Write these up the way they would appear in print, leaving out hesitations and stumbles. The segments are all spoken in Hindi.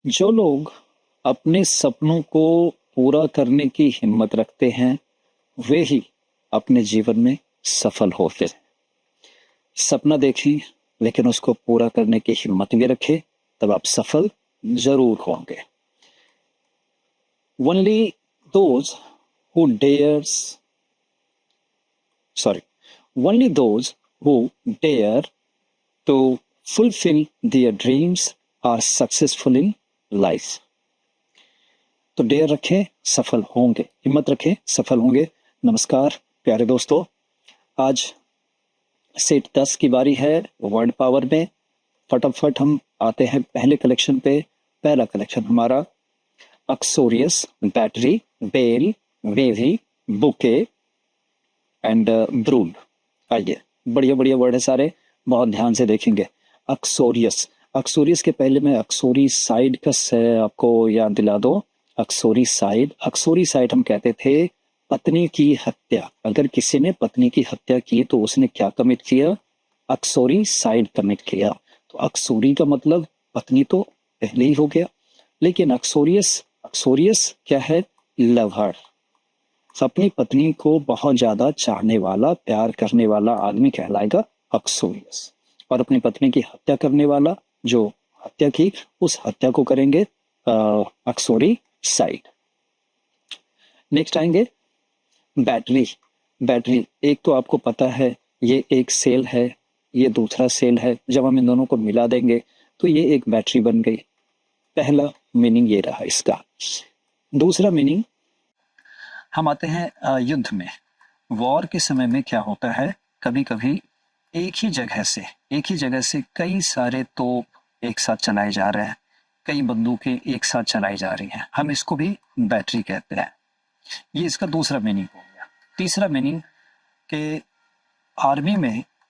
जो लोग अपने सपनों को पूरा करने की हिम्मत रखते हैं, वे ही अपने जीवन में सफल होते हैं। सपना देखें, लेकिन उसको पूरा करने की हिम्मत भी रखें, तब आप सफल जरूर होंगे। Only those who dares, sorry, only those who dare to fulfill their dreams are successful in life. तो डेयर रखें, सफल होंगे। हिम्मत रखें, सफल होंगे। नमस्कार प्यारे दोस्तों, आज सेट 10 की बारी है वर्ड पावर में। फटाफट हम आते हैं पहले कलेक्शन पे। पहला कलेक्शन हमारा अक्सोरियस, battery, bell, wavy, bouquet and brood. आइए, बढ़िया बढ़िया वर्ड है सारे, बहुत ध्यान से देखेंगे। अक्सोरियस, अक्सोरियस के पहले मैं अक्सोरी साइड का आपको याद दिला दो। अक्सोरी साइड, अक्सोरी साइड हम कहते थे पत्नी की हत्या। अगर किसी ने पत्नी की हत्या की तो उसने क्या कमिट किया? अक्सोरी साइड कमिट किया। तो अक्सोरी का मतलब पत्नी तो पहले ही हो गया, लेकिन अक्सोरियस, अक्सोरियस क्या है? लवर। अपनी पत्नी को बहुत ज्यादा चाहने वाला, प्यार करने वाला आदमी कहलाएगा अक्सोरियस। और अपनी पत्नी की हत्या करने वाला, जो हत्या की, उस हत्या को करेंगे अक्सोरी साइड। नेक्स्ट आएंगे बैटरी। बैटरी, एक तो आपको पता है ये एक सेल है, ये दूसरा सेल है। जब हम इन दोनों को मिला देंगे तो ये एक बैटरी बन गई। पहला मीनिंग ये रहा इसका। दूसरा मीनिंग, हम आते हैं युद्ध में। वॉर के समय में क्या होता है, कभी कभी एक ही जगह से कई सारे तोप एक साथ चलाए जा रहे हैं, कई बंदूकें एक साथ चलाई जा रही हैं, हम इसको भी बैटरी कहते हैं। ये इसका दूसरा मीनिंग हो गया। तीसरा मीनिंग के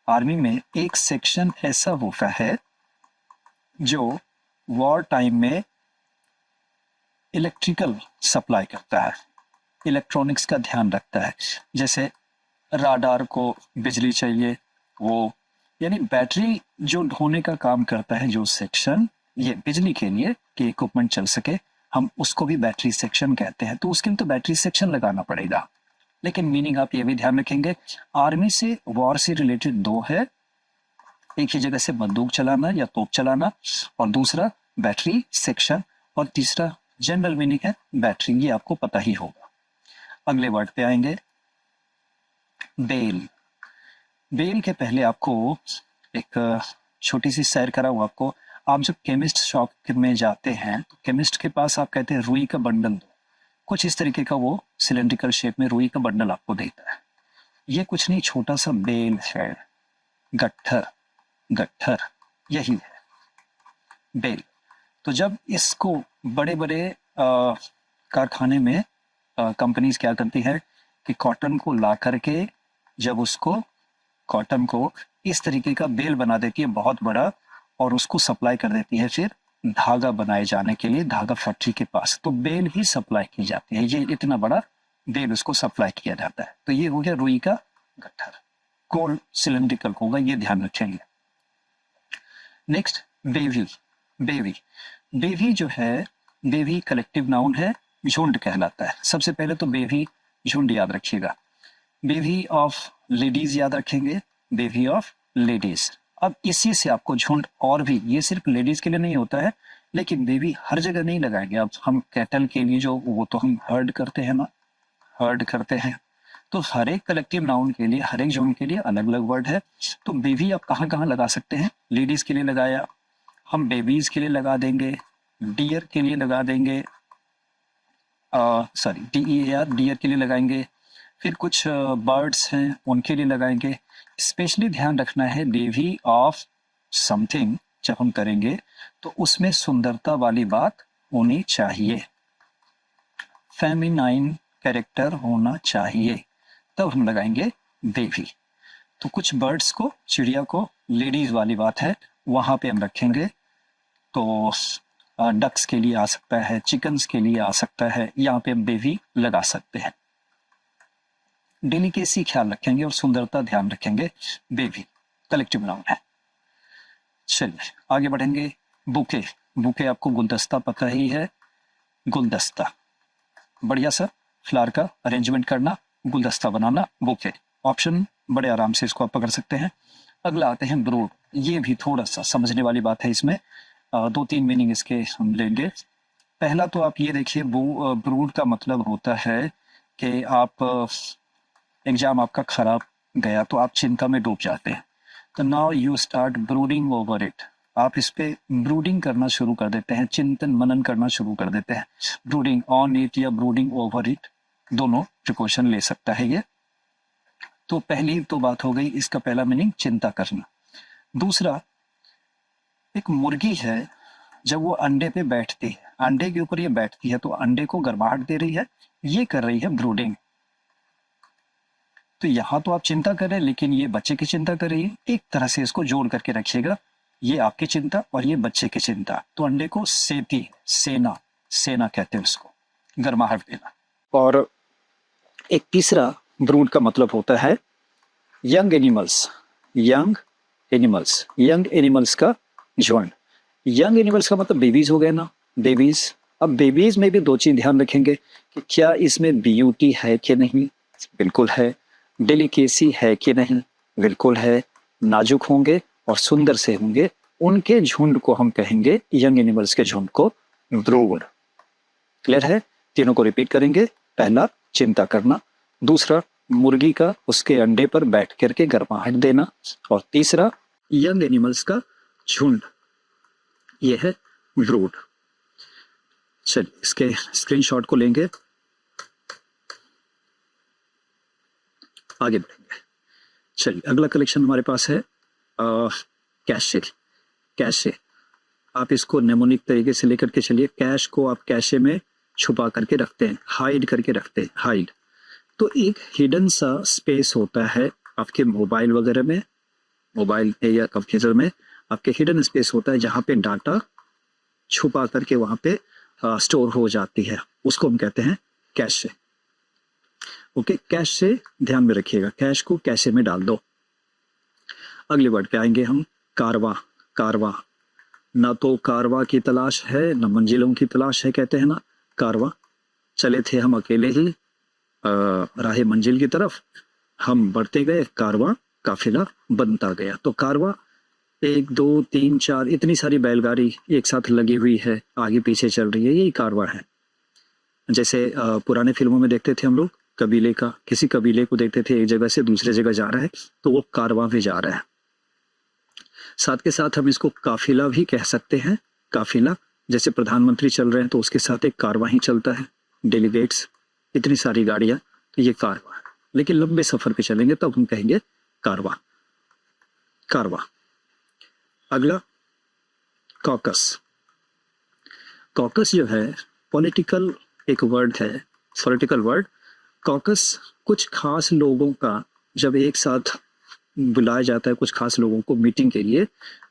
आर्मी में एक सेक्शन ऐसा होता है जो वॉर टाइम में इलेक्ट्रिकल सप्लाई करता है, इलेक्ट्रॉनिक्स का ध्यान रखता है। जैसे राडार को बिजली चाहिए, वो यानी बैटरी जो ढोने का काम करता है, जो सेक्शन ये बिजली के लिए कि इक्विपमेंट चल सके, हम उसको भी बैटरी सेक्शन कहते हैं। तो उसके लिए तो बैटरी सेक्शन लगाना पड़ेगा। लेकिन मीनिंग आप ये भी ध्यान रखेंगे, आर्मी से वॉर से रिलेटेड दो है, एक ही जगह से बंदूक चलाना या तोप चलाना, और दूसरा बैटरी सेक्शन, और तीसरा जनरल मीनिंग है बैटरी। ये आपको पता ही होगा। अगले वर्ड पे आएंगे, बेल। बेल के पहले आपको एक छोटी सी सैर कराऊं आपको। आप जब केमिस्ट शॉप में जाते हैं तो केमिस्ट के पास आप कहते हैं रुई का बंडल दो। कुछ इस तरीके का वो सिलेंड्रिकल शेप में रुई का बंडल आपको देता है। ये कुछ नहीं, छोटा सा बेल है, गट्ठर, गट्ठर यही है बेल। तो जब इसको बड़े बड़े कारखाने में कंपनीज क्या करती है कि कॉटन को ला करके, जब उसको कॉटन को इस तरीके का बेल बना देती है बहुत बड़ा, और उसको सप्लाई कर देती है फिर धागा बनाए जाने के लिए, धागा फैक्ट्री के पास। तो बेल ही सप्लाई की जाती है, ये इतना बड़ा बेल उसको सप्लाई किया जाता है। तो ये हो गया रुई का गट्ठर, गोल सिलेंड्रिकल होगा, ये ध्यान रखेंगे। नेक्स्ट बेवी। बेवी, बेवी जो है, बेवी कलेक्टिव नाउन है, झुंड कहलाता है। सबसे पहले तो बेवी झुंड याद रखिएगा। बेवी ऑफ लेडीज याद रखेंगे, बेवी ऑफ लेडीज। अब इसी से आपको झुंड, और भी, ये सिर्फ लेडीज के लिए नहीं होता है, लेकिन बेबी हर जगह नहीं लगाएंगे। अब हम कैटल के लिए जो, वो तो हम हर्ड करते हैं ना, हर्ड करते हैं। तो हर एक कलेक्टिव नाउन के लिए, हर एक झुंड के लिए अलग अलग वर्ड है। तो बेबी आप कहाँ कहाँ लगा सकते हैं? लेडीज के लिए लगाया, हम बेबीज के लिए लगा देंगे, डियर के लिए लगा देंगे, सॉरी DEAR, डियर के लिए लगाएंगे। फिर कुछ बर्ड्स हैं उनके लिए लगाएंगे। स्पेशली ध्यान रखना है बेबी ऑफ समथिंग जब हम करेंगे तो उसमें सुंदरता वाली बात होनी चाहिए, फेमिनाइन कैरेक्टर होना चाहिए, तब हम लगाएंगे बेबी। तो कुछ बर्ड्स को, चिड़िया को लेडीज वाली बात है, वहां पे हम रखेंगे। तो डक्स के लिए आ सकता है, चिकन्स के लिए आ सकता है, यहाँ पे हम बेबी लगा सकते हैं। डेलिकेसी ख्याल रखेंगे और सुंदरता ध्यान रखेंगे। बेबी कलेक्टिव नाउन है। चलिए आगे बढ़ेंगे। बुके, बुके आपको गुलदस्ता पता ही है, गुलदस्ता, बढ़िया सा फ्लावर का अरेंजमेंट करना, गुलदस्ता बनाना, बुके। ऑप्शन बड़े आराम से इसको आप पकड़ सकते हैं। अगला आते हैं ब्रूड। ये भी थोड़ा सा समझने वाली बात है, इसमें 2-3 मीनिंग इसके हम लेंगे। पहला तो आप ये देखिए, ब्रूड का मतलब होता है कि आप एग्जाम आपका खराब गया तो आप चिंता में डूब जाते हैं, तो now you start brooding over it. आप इस पे ब्रूडिंग करना शुरू कर देते हैं, चिंतन मनन करना शुरू कर देते हैं। ब्रूडिंग ऑन इट या ब्रूडिंग ओवर इट, दोनों प्रिकॉशन ले सकता है ये। तो पहली तो बात हो गई, इसका पहला मीनिंग चिंता करना। दूसरा, एक मुर्गी है, जब वो अंडे पे बैठती है, अंडे के ऊपर ये बैठती है, तो अंडे को गर्माहट दे रही है, ये कर रही है ब्रूडिंग। तो यहाँ तो आप चिंता कर रहे हैं, लेकिन ये बच्चे की चिंता कर रही है। एक तरह से इसको जोड़ करके रखिएगा, ये आपकी चिंता और ये बच्चे की चिंता। तो अंडे को सेती, सेना, सेना कहते हैं उसको, गर्माहट देना। और एक तीसरा ब्रूड का मतलब होता है young animals, young animals, young animals का झुंड। यंग एनिमल्स का मतलब बेबीज हो गए ना, बेबीज। अब बेबीज में भी दो चीज ध्यान रखेंगे कि क्या इसमें ब्यूटी है कि नहीं, बिल्कुल है। डेलिकेसी है कि नहीं, बिल्कुल है। नाजुक होंगे और सुंदर से होंगे, उनके झुंड को हम कहेंगे, यंग एनिमल्स के झुंड को ब्रूड। क्लियर है? तीनों को रिपीट करेंगे। पहला, चिंता करना। दूसरा, मुर्गी का उसके अंडे पर बैठ करके गर्माहट देना। और तीसरा, यंग एनिमल्स का झुंड, यह है ब्रूड। चलिए इसके स्क्रीनशॉट को लेंगे, आगे बढ़ेंगे। चलिए अगला कलेक्शन हमारे पास है कैशे। कैशे, आप इसको नेमोनिक तरीके से लेकर के चलिए। कैश को आप कैशे में छुपा करके रखते हैं, हाइड करके रखते हैं, हाइड। तो एक हिडन सा स्पेस होता है आपके मोबाइल वगैरह में, मोबाइल या कंप्यूटर में आपके हिडन स्पेस होता है, जहाँ पे डाटा छुपा करके वहाँ पे स्टोर हो जाती है, उसको हम कहते हैं कैशे। ओके, कैश से ध्यान में रखिएगा, कैश को कैशे में डाल दो। अगले वर्ड पे आएंगे हम, कारवा। कारवा, ना तो कारवा की तलाश है, ना मंजिलों की तलाश है, कहते हैं ना कारवा। चले थे हम अकेले ही राहे मंजिल की तरफ, हम बढ़ते गए, कारवा काफिला बनता गया। तो कारवा 1 2 3 4 इतनी सारी बैलगाड़ी एक साथ लगी हुई है, आगे पीछे चल रही है, यही कारवा है। जैसे पुराने फिल्मों में देखते थे हम लोग, कबीले का, किसी कबीले को देखते थे एक जगह से दूसरे जगह जा रहा है, तो वो कारवां में जा रहा है। साथ के साथ हम इसको काफिला भी कह सकते हैं। काफिला, जैसे प्रधानमंत्री चल रहे हैं तो उसके साथ एक कारवां ही चलता है, डेलीगेट्स, इतनी सारी गाड़ियां, तो ये कारवां है। लेकिन लंबे सफर पे चलेंगे तब हम कहेंगे कारवां, कारवां। अगला, कॉकस। कॉकस जो है पॉलिटिकल एक वर्ड है, पॉलिटिकल वर्ड। कॉकस कुछ खास लोगों का जब एक साथ बुलाया जाता है, कुछ खास लोगों को मीटिंग के लिए,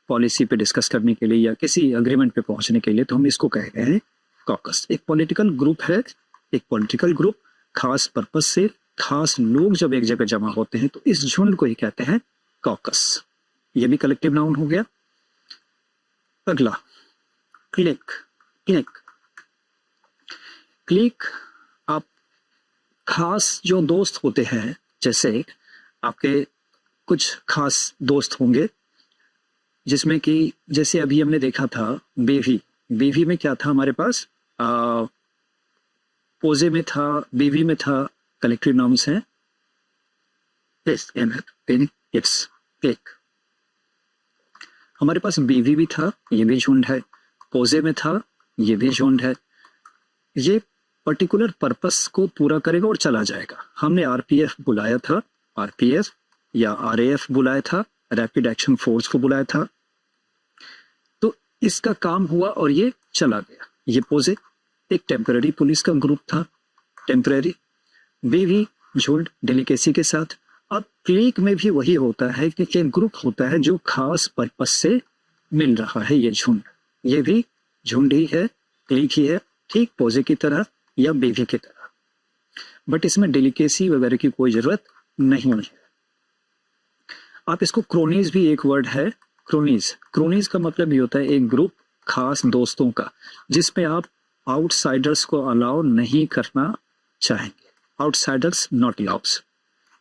पॉलिसी पे डिस्कस करने के लिए या किसी अग्रीमेंट पे पहुंचने के लिए, तो हम इसको कह रहे हैं कॉकस। एक पॉलिटिकल ग्रुप है, एक पॉलिटिकल ग्रुप, खास पर्पस से खास लोग जब एक जगह जमा होते हैं तो इस झुंड को ही कहते हैं कॉकस। ये भी कलेक्टिव नाउन हो गया। अगला, क्लिक। क्लिक, क्लिक आप खास जो दोस्त होते हैं, जैसे आपके कुछ खास दोस्त होंगे, जिसमें कि जैसे अभी हमने देखा था बेवी। बेवी में क्या था हमारे पास, पोजे में था, बेवी में था, कलेक्टिव नाउन्स हैं। क्लिक, हमारे पास बेवी भी था, ये भी झुंड है। पोजे में था, ये भी झुंड है। ये पर्टिकुलर पर्पस को पूरा करेगा और चला जाएगा। हमने आरपीएफ बुलाया था, आरपीएफ या आरएएफ बुलाया था, रैपिड एक्शन फोर्स को बुलाया था, तो इसका काम हुआ और ये चला गया। ये पोजे एक टेम्पररी पुलिस का ग्रुप था, टेम्पररी। बेवी झुंड डेलिकेसी के साथ। अब क्लिक में भी वही होता है कि एक ग्रुप होता है जो खास पर्पस से मिल रहा है, ये झुंड, ये भी झुंड ही है, क्लिक ही है, ठीक पोजे की तरह या बेवी की तरह। बट इसमें डेलिकेसी वगैरह की कोई जरूरत नहीं है। आप इसको क्रोनीज भी एक वर्ड है, क्रोनीज। क्रोनीज का मतलब ये होता है एक ग्रुप खास दोस्तों का, जिसमें आप आउटसाइडर्स को अलाउ नहीं करना चाहेंगे। Outsiders not allowed.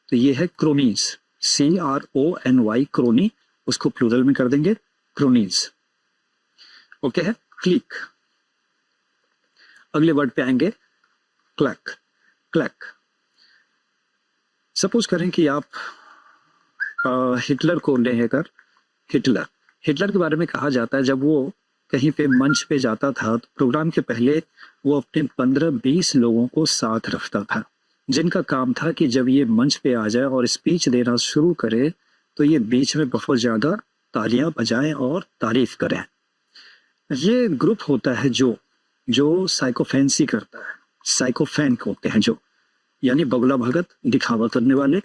तो ये है क्रोनीज, CRONY, क्रोनी, उसको प्लूरल में कर देंगे क्रोनीज। ओके है। क्लिक। अगले वर्ड पे आएंगे क्लैक। क्लैक। सपोज करें कि आप हिटलर को लेकर, हिटलर के बारे में कहा जाता है जब वो कहीं पे मंच पे जाता था तो प्रोग्राम के पहले वो अपने 15-20 लोगों को साथ रखता था, जिनका काम था कि जब ये मंच पे आ जाए और स्पीच देना शुरू करे तो ये बीच में बहुत ज्यादा तालियां बजाएं और तारीफ करें। ये ग्रुप होता है जो साइकोफेंसी करता है, साइकोफैन होते हैं जो, यानी बगला भगत, दिखावा करने वाले।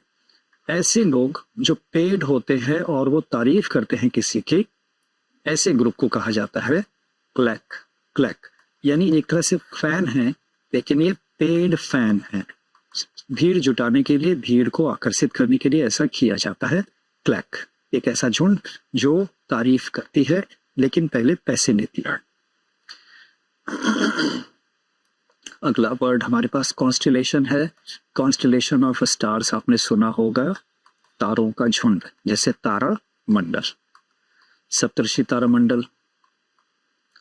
ऐसे लोग जो पेड होते हैं और वो तारीफ करते हैं किसी की, ऐसे ग्रुप को कहा जाता है क्लैक। क्लैक यानी एक तरह से फैन है, लेकिन ये पेड फैन है। भीड़ जुटाने के लिए, भीड़ को आकर्षित करने के लिए ऐसा किया जाता है। क्लैक एक ऐसा झुंड जो तारीफ करती है लेकिन पहले पैसे लेती है। अगला वर्ड हमारे पास कॉन्स्टेलेशन है। कॉन्स्टेलेशन ऑफ स्टार्स आपने सुना होगा, तारों का झुंड, जैसे तारा मंडल, सप्तर्षि तारा मंडल।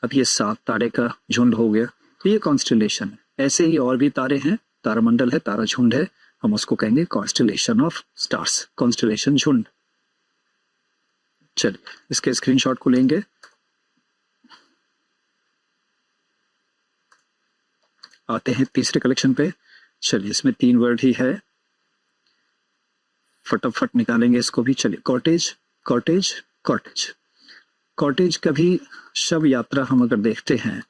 अब ये 7 तारे का झुंड हो गया, तो ये कॉन्स्टेलेशन है। ऐसे ही और भी तारे हैं, तारामंडल है, तारा झुंड है, हम उसको कहेंगे कॉन्स्टेलेशन ऑफ स्टार्स, कॉन्स्टेलेशन झुंड। चलिए इसके स्क्रीनशॉट को लेंगे। आते हैं तीसरे कलेक्शन पे। चलिए इसमें 3 वर्ड ही है, फटाफट निकालेंगे इसको भी। चलिए कॉटेज, कॉटेज, कॉटेज। कॉटेज का भी शव यात्रा हम अगर देखते हैं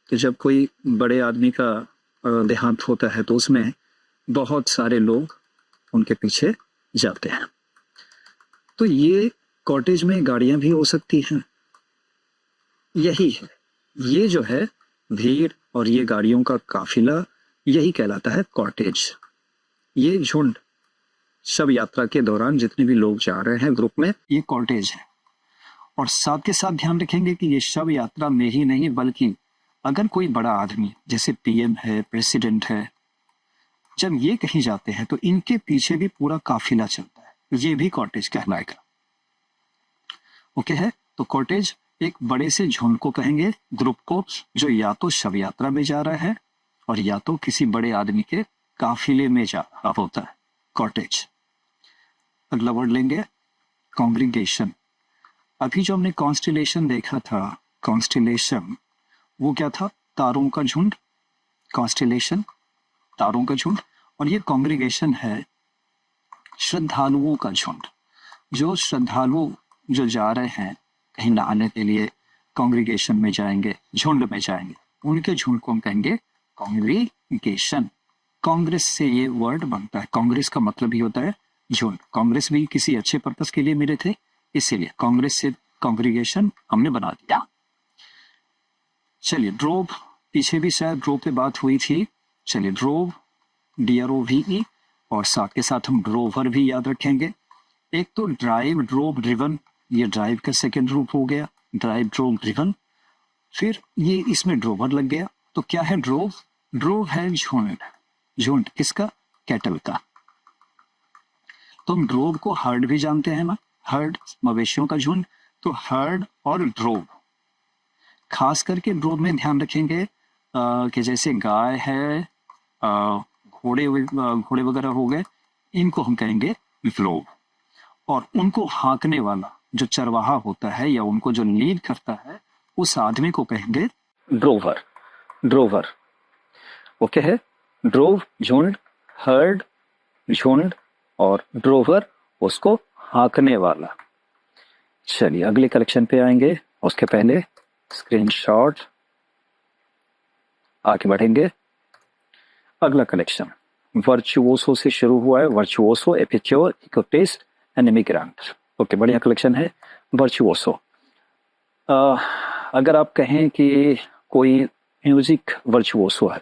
कि जब कोई बड़े आदमी का देहांत होता है तो उसमें बहुत सारे लोग उनके पीछे जाते हैं। तो ये कॉटेज में गाड़ियां भी हो सकती हैं, यही है, ये जो है भीड़ और ये गाड़ियों का काफिला, यही कहलाता है कॉटेज। ये झुंड शव यात्रा के दौरान जितने भी लोग जा रहे हैं ग्रुप में, ये कॉटेज है। और साथ के साथ ध्यान रखेंगे कि ये शव यात्रा में ही नहीं, बल्कि अगर कोई बड़ा आदमी जैसे PM है, प्रेसिडेंट है, जब ये कहीं जाते हैं तो इनके पीछे भी पूरा काफिला चलता है, ये भी कॉटेज कहलाएगा। ओके है। तो कॉटेज एक बड़े से झुंड को कहेंगे, ग्रुप को, जो या तो शव यात्रा में जा रहा है और या तो किसी बड़े आदमी के काफिले में जा रहा होता है, कॉटेज। अगला वर्ड लेंगे कॉन्ग्रीगेशन। अभी जो हमने कॉन्स्टेलेशन देखा था, कॉन्स्टेलेशन वो क्या था, तारों का झुंड, कॉन्स्टेलेशन तारों का झुंड। और ये कॉन्ग्रीगेशन है श्रद्धालुओं का झुंड, जो श्रद्धालु जो जा रहे हैं कहीं नहाने के लिए, कॉन्ग्रीगेशन में जाएंगे, झुंड में जाएंगे, उनके झुंड को हम कहेंगे कॉन्ग्रीगेशन। कांग्रेस से ये वर्ड बनता है, कांग्रेस का मतलब ही होता है झुंड। कांग्रेस भी किसी अच्छे पर्पस के लिए मिले थे, इसीलिए कांग्रेस से कॉन्ग्रीगेशन हमने बना दिया। चलिए ड्रोव, पीछे भी शायद ड्रोव पे बात हुई थी। चलिए ड्रोव, DROVE, और साथ के साथ हम ड्रोवर भी याद रखेंगे। एक तो ड्राइव, ड्रोव, ड्रिवन, ये ड्राइव का सेकेंड रूप हो गया, ड्राइव, ड्रोव, ड्रिवन। फिर ये इसमें ड्रोवर लग गया, तो क्या है ड्रोव? ड्रोव है झुंड, झुंड किसका? कैटल का। तो हम ड्रोव को हर्ड भी जानते हैं ना, हर्ड मवेशियों का झुंड, तो हर्ड और ड्रोव। खास करके ड्रोव में ध्यान रखेंगे कि जैसे गाय है, घोड़े वगैरह हो गए, इनको हम कहेंगे ड्रोव। और उनको हाँकने वाला जो चरवाहा होता है या उनको जो लीड करता है, उस आदमी को कहेंगे ड्रोवर। ड्रोवर ओके है। ड्रोव झुंड, हर्ड झुंड, और ड्रोवर उसको हाँकने वाला। चलिए अगले कलेक्शन पे आएंगे, उसके पहले स्क्रीनशॉट, आगे बढ़ेंगे। अगला कलेक्शन वर्चुओसो से शुरू हुआ है, वर्चुओसो, एपिक्योर, इकोटिस्ट एंड इमिग्रेंट। ओके, बढ़िया कलेक्शन है वर्चुओसो। अगर आप कहें कि कोई म्यूजिक वर्चुओसो है,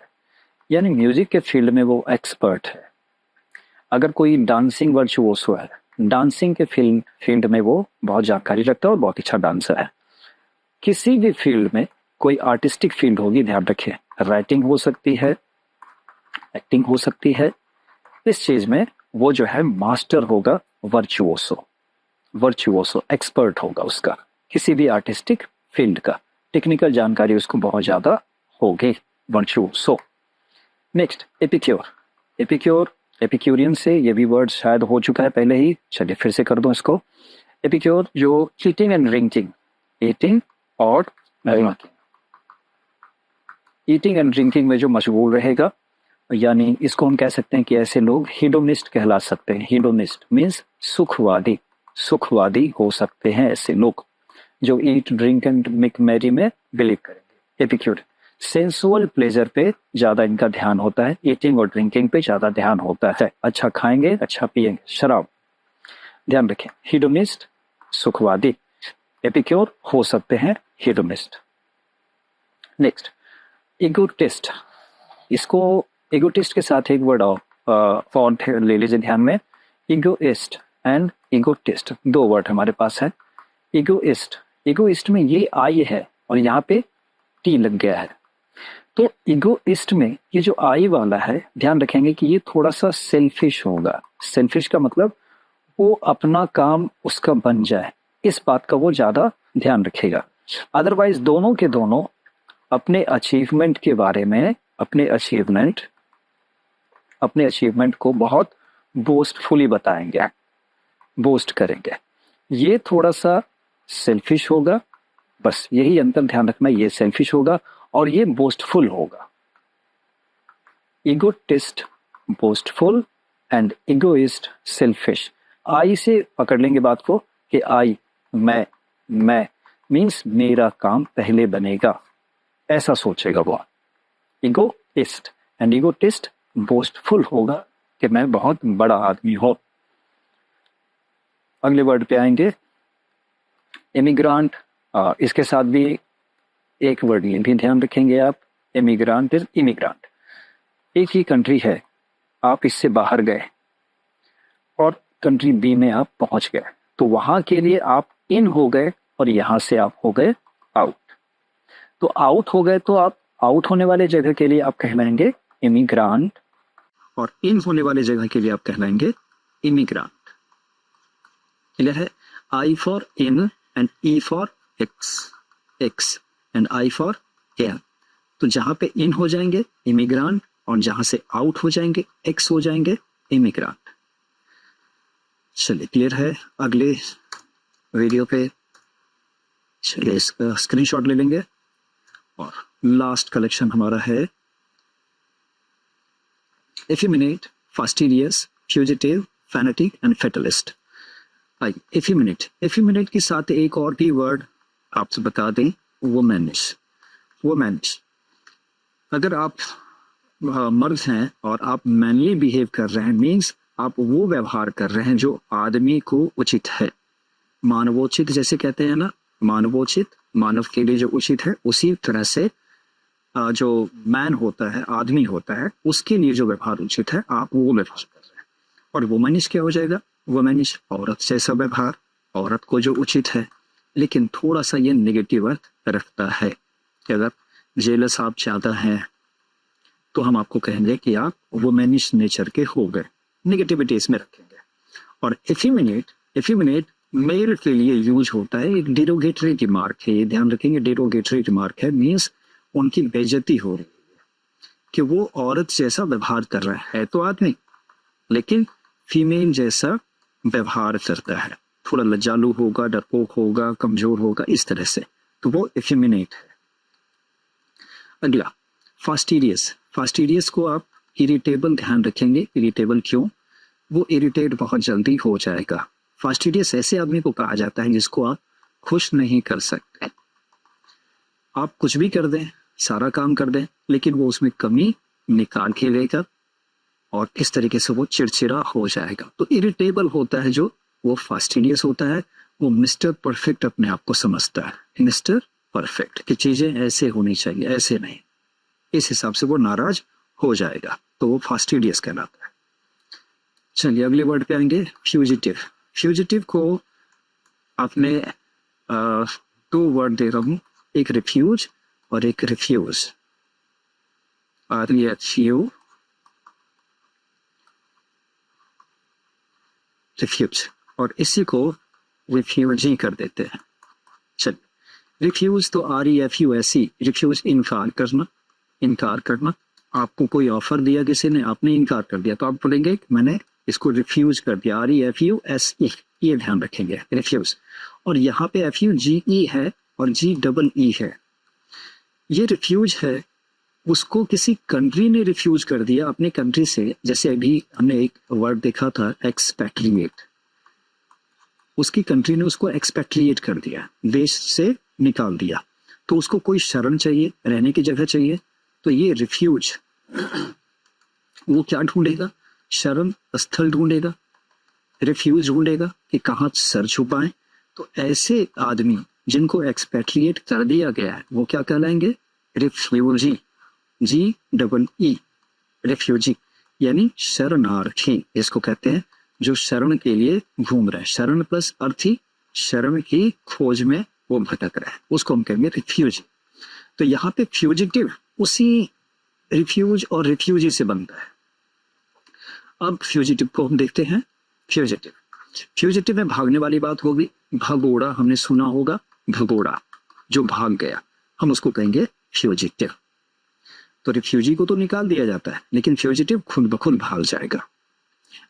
यानी म्यूजिक के फील्ड में वो एक्सपर्ट है। अगर कोई डांसिंग वर्चुओसो है, डांसिंग के फील्ड में वो बहुत जानकारी रखता है और बहुत अच्छा डांसर है। किसी भी फील्ड में कोई आर्टिस्टिक फील्ड होगी, ध्यान रखें, राइटिंग हो सकती है, एक्टिंग हो सकती है, इस चीज में वो जो है मास्टर होगा, वर्चुओसो एक्सपर्ट होगा उसका, किसी भी आर्टिस्टिक फील्ड का टेक्निकल जानकारी उसको बहुत ज्यादा होगी, वर्चुओसो। नेक्स्ट एपिक्योर, एपिक्यूरियन से ये भी वर्ड शायद हो चुका है पहले ही, चलिए फिर से कर दो इसको। एपिक्योर जो ईटिंग एंड ड्रिंकिंग, ईटिंग और ईटिंग एंड ड्रिंकिंग में जो मशगूल रहेगा, यानी इसको हम कह सकते हैं कि ऐसे लोग हीडोनिस्ट कहला सकते हैं। हीडोनिस्ट मीन्स सुखवादी, सुखवादी हो सकते हैं ऐसे लोग जो eat drink and make merry में बिलीव करेंगे। एपिक्योर सेंसुअल प्लेजर पे ज्यादा इनका ध्यान होता है, ईटिंग और ड्रिंकिंग पे ज्यादा ध्यान होता है, अच्छा खाएंगे अच्छा पिएंगे, शराब, ध्यान रखें। हीडोनिस्ट सुखवादी, एपिक्योर हो सकते हैं हीडोनिस्ट। नेक्स्ट इगोटिस्ट, इसको इगोटिस्ट के साथ एक वर्ड फॉन्ट ले लीजिए ध्यान में, इगोइस्ट एंड इगोटिस्ट, दो वर्ड हमारे पास है। इगोइस्ट, इगोइस्ट में ये आई है और यहाँ पे टी लग गया है, तो इगोइस्ट में ये जो आई वाला है, ध्यान रखेंगे कि ये थोड़ा सा सेल्फिश होगा। सेल्फिश का मतलब वो अपना काम उसका बन जाए, इस बात का वो ज्यादा ध्यान रखेगा। अदरवाइज दोनों के दोनों अपने अचीवमेंट के बारे में, अपने अचीवमेंट को बहुत बोस्टफुली बताएंगे, बोस्ट करेंगे। ये थोड़ा सा सेल्फिश होगा, बस यही अंतर ध्यान रखना, ये सेल्फिश होगा और ये बोस्टफुल होगा। Egotist boastful and egoist selfish. आई से पकड़ लेंगे बात को कि आई, मैं मीन्स मेरा काम पहले बनेगा, ऐसा सोचेगा वो। इगोइस्ट एंड इगोटिस्ट बोस्टफुल होगा कि मैं बहुत बड़ा आदमी हूं। अगले वर्ड पे आएंगे इमिग्रांट, इसके साथ भी एक वर्ड ये भी ध्यान रखेंगे आप, इमिग्रांट इज इमिग्रांट। एक ही कंट्री है, आप इससे बाहर गए और कंट्री बी में आप पहुंच गए, तो वहां के लिए आप इन हो गए और यहां से आप हो गए आउट। तो आउट हो गए तो आप आउट होने वाले जगह के लिए आप कहलाएंगे इमिग्रांट और इन होने वाले जगह के लिए आप कहलाएंगे इमिग्रांट। क्लियर है? I for in and E for ex and I for air. तो जहां पे इन हो जाएंगे इमिग्रांट और जहां से आउट हो जाएंगे एक्स हो जाएंगे इमिग्रांट। चलिए क्लियर है? अगले वीडियो पे चलिए इसका स्क्रीनशॉट ले लेंगे और लास्ट कलेक्शन हमारा है effeminate, fastidious, fugitive, fanatic and fatalist। effeminate के साथ एक और भी वर्ड आपसे बता दें, womanish। अगर आप मर्द हैं और आप मैनली बिहेव कर रहे हैं, मीन्स आप वो व्यवहार कर रहे हैं जो आदमी को उचित है, मानवोचित जैसे कहते हैं ना, मानवोचित, मानव के लिए जो उचित है, उसी तरह से जो मैन होता है, आदमी होता है, उसके लिए जो व्यवहार उचित है आप वो व्यवहार कर रहे हैं। और वुमनिश क्या हो जाएगा? वुमनिश औरत जैसा व्यवहार, औरत को जो उचित है, लेकिन थोड़ा सा ये नेगेटिव अर्थ रखता है कि अगर जेलस आप ज्यादा हैं तो हम आपको कहेंगे कि आप वुमनिश नेचर के हो गए, नेगेटिविटी इसमें रखेंगे। और एफिमिनेट मेल के लिए यूज होता है, एक डिरोगेटरी रिमार्क है, ये ध्यान रखेंगे, डिरोगेटरी रिमार्क है, मीन्स उनकी बेइज्जती हो रही है कि वो औरत जैसा व्यवहार कर रहा है तो आदमी, लेकिन फीमेल जैसा व्यवहार करता है, थोड़ा लज्जालू होगा, डरपोक होगा, कमजोर होगा, इस तरह से, तो वो इफेमिनेट है। अगला फास्टिडियस को आप इरिटेबल ध्यान रखेंगे। इरिटेबल क्यों? वो इरिटेट बहुत जल्दी हो जाएगा। फास्टिडियस ऐसे आदमी को कहा जाता है जिसको आप खुश नहीं कर सकते। आप कुछ भी कर दें, सारा काम कर दें, लेकिन वो उसमें कमी निकाल के लेकर और इस तरीके से वो चिड़चिड़ा हो जाएगा। तो इरिटेबल होता है जो, वो फास्टिडियस होता है। वो मिस्टर परफेक्ट अपने आप को समझता है, मिस्टर परफेक्ट, कि चीजें ऐसे होनी चाहिए, ऐसे नहीं, इस हिसाब से वो नाराज हो जाएगा, तो वो फास्टिडियस कहलाता है। चलिए अगले वर्ड पे आएंगे, फ्यूजिटिव को आपने दो वर्ड दे रहा हूं, एक रिफ्यूज और एक रिफ्यूज, REFU, रिफ्यूज, और इसी को रिफ्यूजी कर देते हैं। चल, रिफ्यूज तो REFUSE, रिफ्यूज इनकार करना, इनकार करना। आपको कोई ऑफर दिया किसी ने, आपने इनकार कर दिया, तो आप बोलेंगे मैंने इसको रिफ्यूज कर दिया, REFUSE, ये ध्यान रखेंगे, रिफ्यूज। और यहाँ पे FUGE है और GEE है, ये रिफ्यूज है। उसको किसी कंट्री ने रिफ्यूज कर दिया अपने कंट्री से, जैसे अभी हमने एक वर्ड देखा था एक्सपैट्रिएट, उसकी कंट्री ने उसको एक्सपैट्रिएट कर दिया, देश से निकाल दिया, तो उसको कोई शरण चाहिए, रहने की जगह चाहिए, तो ये रिफ्यूज वो क्या ढूंढेगा, शरण स्थल ढूंढेगा, रिफ्यूज ढूंढेगा कि कहाँ सर छुपाएं। तो ऐसे आदमी जिनको एक्सपैट्रिएट कर दिया गया है वो क्या कहलाएंगे, रिफ्यूजी, GEE, रिफ्यूजी, यानी शरणार्थी इसको कहते हैं, जो शरण के लिए घूम रहे हैं। शरण प्लस अर्थी, शरण की खोज में वो भटक रहे हैं, उसको हम कहेंगे रिफ्यूजी। तो यहाँ पे फ्यूजिटिव उसी रिफ्यूज और रिफ्यूजी से बनता है। अब फ्यूजिटिव को हम देखते हैं। फ्यूजिटिव, फ्यूजिटिव में भागने वाली बात होगी, भगोड़ा हमने सुना होगा, भगोड़ा जो भाग गया, हम उसको कहेंगे फ्यूजिटिव। तो रिफ्यूजी को तो निकाल दिया जाता है, लेकिन फ्यूजिटिव खुद ब खुद भाग जाएगा।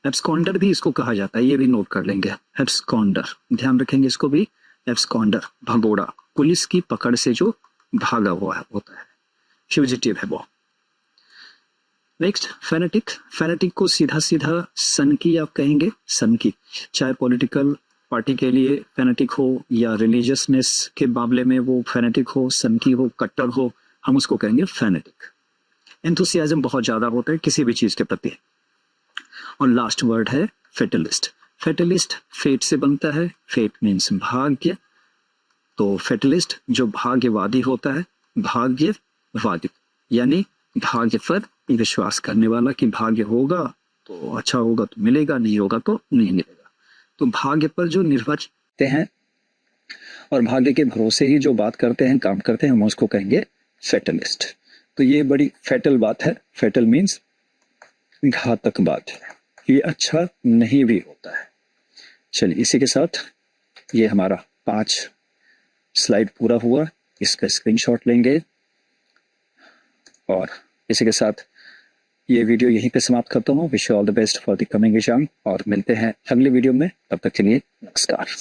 एब्सकॉन्डर भी इसको कहा जाता है, ये भी नोट कर लेंगे, एब्सकॉन्डर, ध्यान रखेंगे इसको भी, एब्सकॉन्डर, भगोड़ा, पुलिस की पकड़ से जो भागा हुआ होता है, फ्यूजिटिव है वो। नेक्स्ट फेनेटिक, फेनेटिक को सीधा सीधा सनकी आप कहेंगे, सनकी, चाहे पॉलिटिकल पार्टी के लिए फेनेटिक हो या रिलीजियसनेस के मामले में वो फेनेटिक हो, सनकी हो, कट्टर हो, हम उसको कहेंगे फेनेटिक। एंथुसियाज्म बहुत ज्यादा होता है किसी भी चीज के प्रति। और लास्ट वर्ड है फेटलिस्ट। फेटलिस्ट फेट से बनता है, फेट मीन्स भाग्य, तो फेटलिस्ट जो भाग्यवादी होता है, भाग्यवादी यानी भाग्य पर विश्वास करने वाला कि भाग्य होगा तो अच्छा होगा तो मिलेगा, नहीं होगा तो नहीं मिलेगा। तो भाग्य पर जो निर्भर करते हैं और भाग्य के भरोसे ही जो बात करते हैं, काम करते हैं, हम उसको कहेंगे फेटलिस्ट। तो ये बड़ी फेटल बात है, फेटल मीन्स घातक बात है, ये अच्छा नहीं भी होता है। चलिए इसी के साथ ये हमारा 5 स्लाइड पूरा हुआ, इसका स्क्रीनशॉट लेंगे और इसी के साथ ये वीडियो यहीं पे समाप्त करता हूँ। Wish you all the best for the coming exam और मिलते हैं अगले वीडियो में, तब तक के लिए नमस्कार।